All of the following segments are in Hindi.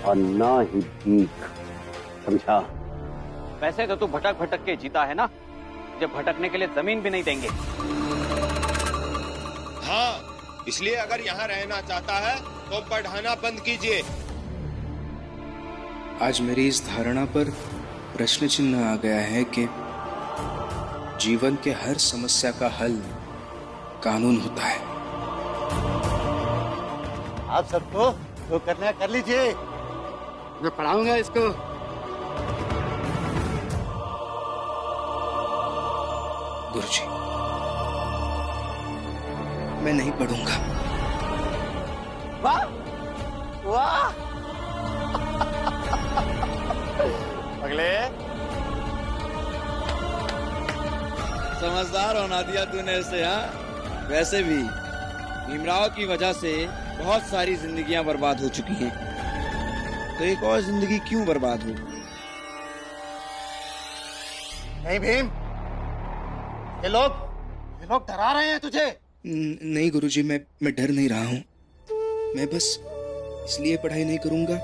और ना ही भीख, समझा? वैसे तो तू भटक भटक के जीता है ना, जब भटकने के लिए जमीन भी नहीं देंगे। हाँ, इसलिए अगर यहाँ रहना चाहता है तो पढ़ाना बंद कीजिए। आज मेरी इस धारणा पर प्रश्न चिन्ह आ गया है कि जीवन के हर समस्या का हल कानून होता है। आप सबको जो करना है कर लीजिए, मैं पढ़ाऊंगा इसको। गुरुजी, मैं नहीं पढ़ूंगा। वाह वाह अगले समझदार होना दिया तूने इसे। हाँ, वैसे भी भीमराव की वजह से बहुत सारी जिंदगियां बर्बाद हो चुकी हैं, तो एक और जिंदगी क्यों बर्बाद हो? नहीं भीम, ये लोग डरा रहे हैं तुझे। नहीं गुरुजी, मैं डर नहीं रहा हूँ। मैं बस इसलिए पढ़ाई नहीं करूंगा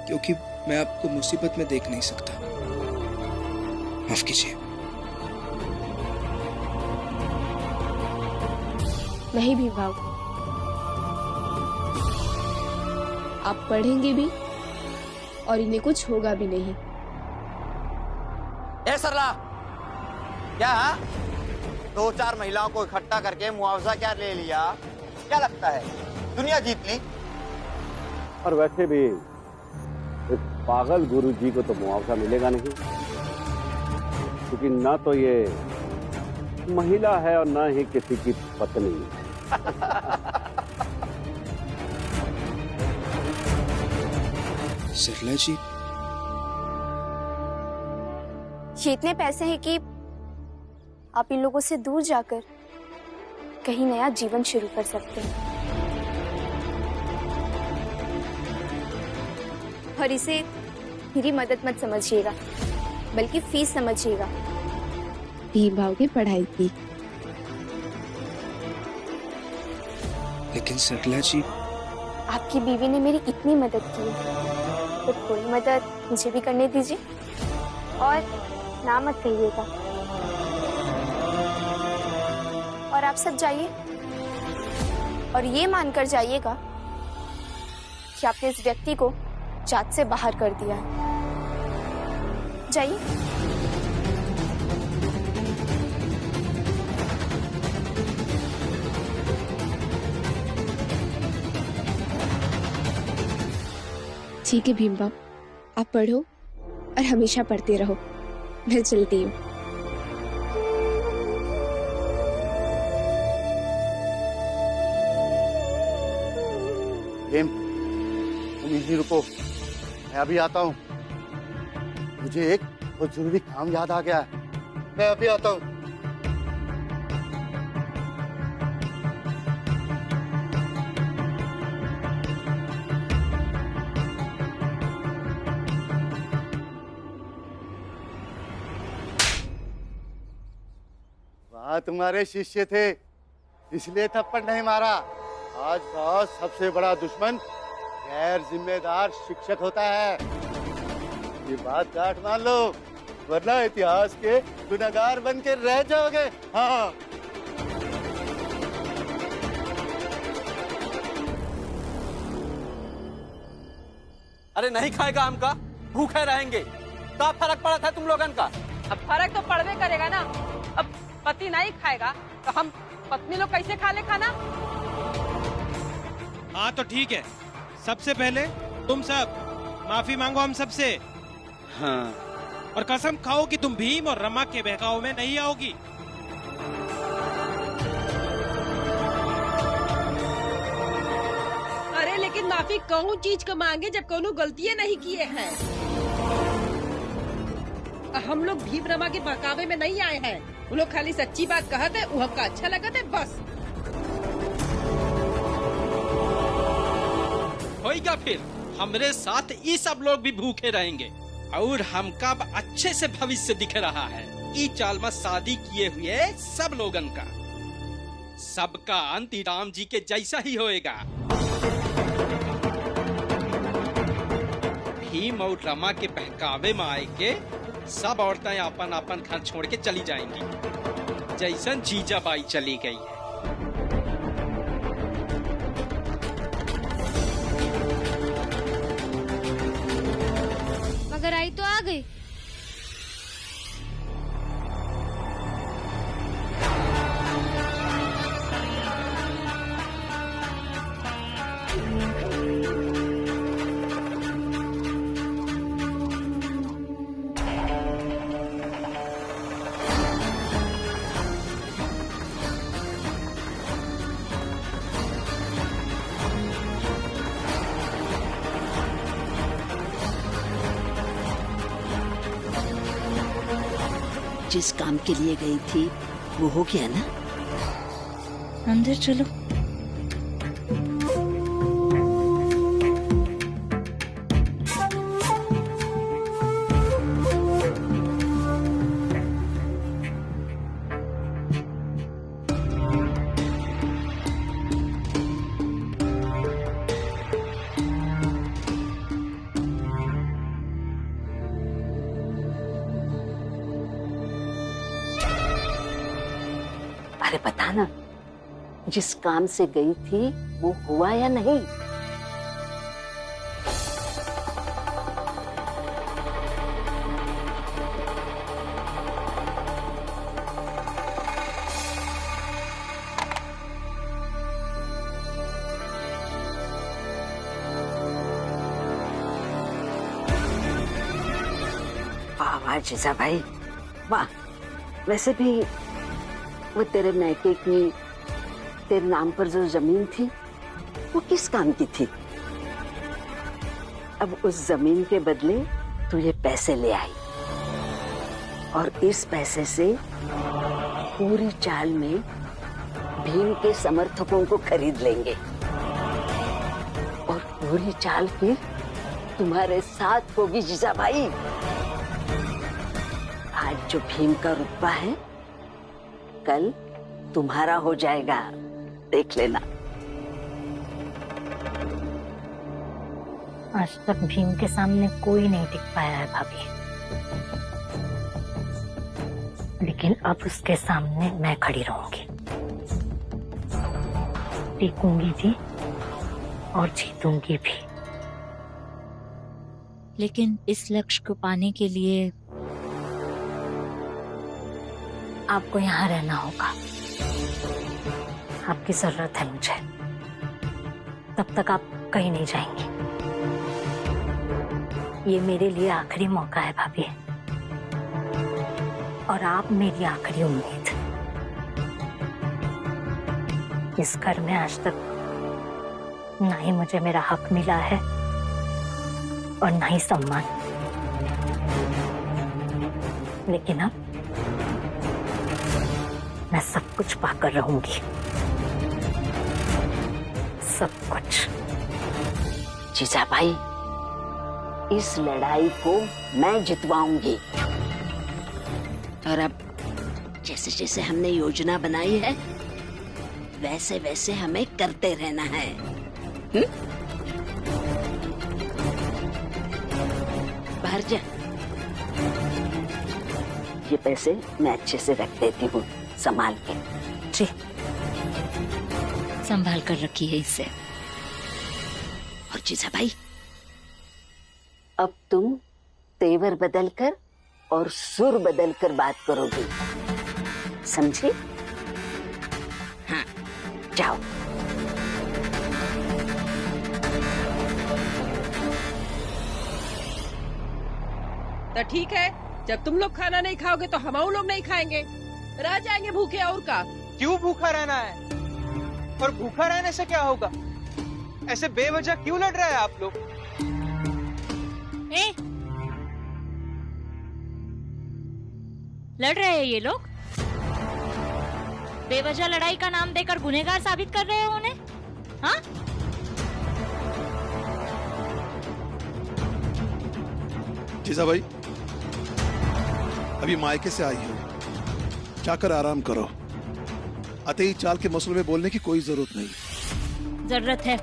क्योंकि मैं आपको मुसीबत में देख नहीं सकता। माफ कीजिए। नहीं भीमराव, आप पढ़ेंगे भी और इन्हें कुछ होगा भी नहीं। ए सरला, क्या 2-4 महिलाओं को इकट्ठा करके मुआवजा क्या ले लिया? क्या लगता है दुनिया जीत ली? और वैसे भी इस पागल गुरुजी को तो मुआवजा मिलेगा नहीं, क्योंकि ना तो ये महिला है और ना ही किसी की पत्नी। सरला जी, ये इतने पैसे हैं कि आप इन लोगों से दूर जाकर कहीं नया जीवन शुरू कर सकते हैं। और इसे मेरी मदद मत समझिएगा, बल्कि फीस समझिएगा। भीमराव की पढ़ाई की। लेकिन सरला जी, आपकी बीवी ने मेरी इतनी मदद की है, तो थोड़ी मदद मुझे भी करने दीजिए। और ना मत कहिएगा। और आप सब जाइए और ये मानकर जाइएगा कि आपने इस व्यक्ति को जात से बाहर कर दिया है। जाइए। ठीक है भीमराव, आप पढ़ो और हमेशा पढ़ते रहो। मैं चलती हूँ। भीम, तुम यहीं रुको, मैं अभी आता हूँ। मुझे एक बहुत जरूरी काम याद आ गया है, मैं अभी आता हूँ। वाह, तुम्हारे शिष्य थे इसलिए थप्पड़ नहीं मारा। आज का सबसे बड़ा दुश्मन गैर जिम्मेदार शिक्षक होता है। ये बात गांठ मान लो, वरना इतिहास के गुनहगार बन के रह जाओगे। हाँ, अरे नहीं खाएगा आम का, भूखे रहेंगे। क्या फर्क पड़ा था तुम लोगन का? अब फर्क तो पड़वे करेगा ना। अब पति नहीं खाएगा तो हम पत्नी लोग कैसे खा ले खाना? हाँ तो ठीक है, सबसे पहले तुम सब माफी मांगो हम सबसे। हाँ, और कसम खाओ कि तुम भीम और रमा के बहकाव में नहीं आओगी। अरे लेकिन माफी कौन चीज का मांगे जब कोनो गलतियां नहीं किए हैं। हम लोग भीम रमा के बहकावे में नहीं आए हैं। वो लोग खाली सच्ची बात कहते हैं, वो हमका अच्छा लगता है बस। होएगा फिर हमरे साथ ये सब लोग भी भूखे रहेंगे और हमका अब अच्छे से भविष्य दिख रहा है। ई चाल में शादी किए हुए सब लोगन का, सबका अंत राम जी के जैसा ही होएगा। भीम और रमा के बहकावे में आए के सब औरतें अपन अपन घर छोड़ के चली जाएंगी, जैसन जीजाबाई चली गई है। मगर आई तो आ गई। जिस काम के लिए गई थी वो हो गया ना? अंदर चलो। अरे पता ना, जिस काम से गई थी वो हुआ या नहीं? वाह जीजा भाई वाह। वैसे भी वो तेरे मैके की तेरे नाम पर जो जमीन थी वो किस काम की थी? अब उस जमीन के बदले तू ये पैसे ले आई और इस पैसे से पूरी चाल में भीम के समर्थकों को खरीद लेंगे और पूरी चाल फिर तुम्हारे साथ होगी जीजा भाई। आज जो भीम का रुतबा है कल तुम्हारा हो जाएगा, देख लेना। आज तक भीम के सामने कोई नहीं टिक पाया है भाभी, लेकिन अब उसके सामने मैं खड़ी रहूंगी, टिकूंगी भी और जीतूंगी भी। लेकिन इस लक्ष्य को पाने के लिए आपको यहाँ रहना होगा। आपकी जरूरत है मुझे, तब तक आप कहीं नहीं जाएंगे। ये मेरे लिए आखिरी मौका है भाभी, और आप मेरी आखिरी उम्मीद। इस घर में आज तक ना ही मुझे मेरा हक मिला है और ना ही सम्मान, लेकिन अब मैं सब कुछ पाकर रहूंगी, सब कुछ। जीजा भाई, इस लड़ाई को मैं जितवाऊंगी और अब जैसे जैसे हमने योजना बनाई है वैसे वैसे हमें करते रहना है। बाहर जा, ये पैसे मैं अच्छे से रख देती हूँ संभाल के। जी, संभाल कर रखिए इसे। और जीजा भाई, अब तुम तेवर बदल कर और सुर बदल कर बात करोगी, समझी? हाँ, जाओ। तो ठीक है, जब तुम लोग खाना नहीं खाओगे तो हम लोग नहीं खाएंगे, रह जाएंगे भूखे। और का क्यों भूखा रहना है? और भूखा रहने से क्या होगा? ऐसे बेवजह क्यों लड़ रहे हैं आप लोग? लड़ रहे हैं ये लोग? बेवजह लड़ाई का नाम देकर गुनहगार साबित कर रहे हो उन्हें? हाँ? जीजा भाई, अभी मायके से आई हो, जाकर आराम करो। अतई चाल के मसले में बोलने की कोई जरूरत नहीं। जरूरत है।